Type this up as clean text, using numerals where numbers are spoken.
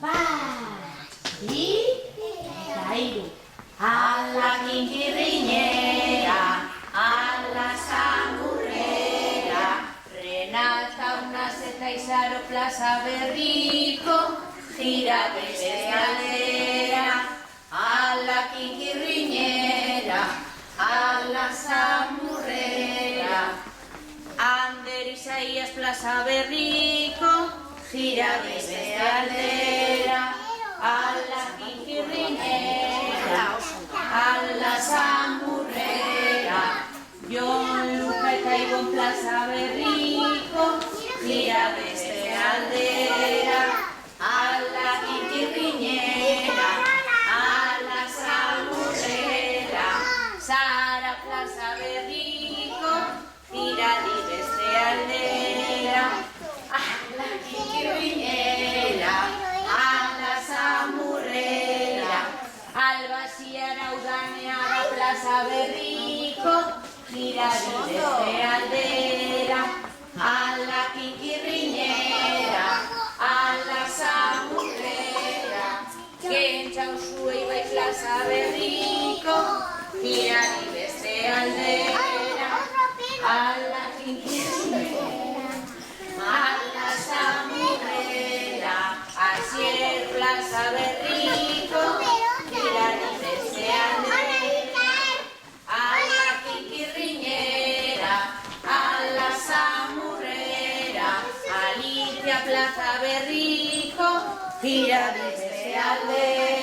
Bat, bi, eta hiru. Ala kinkirrinera, ala samurrera, Renata Unaz eta Izaro plaza berriko, gira beste aldera. Ala kinkirrinera, ala samurrera, Ander Isaías plaza berriko, gira beste aldera. Ala kinkirrinera, ala samurrera, Jon Luka eta Ibon plaza berriko, gira beste aldera. Ala kinkirrinera, ala samurrera, Sara plaza berriko, gira beste aldera. Ala kinkirrinera, ala samurrera, Alba Ziara Udaneaga plaza berriko, gira beste aldera. Ala kinkirrinera, ala samurrera, Gentxa Usue Ibai plaza berriko, gira beste aldera. Ala kinkirrinera, ala samurrera, Asier plaza berriko, gira beste aldera. Ala kinkirrinera, ala samurrera, Alicia plaza berriko, gira beste aldera.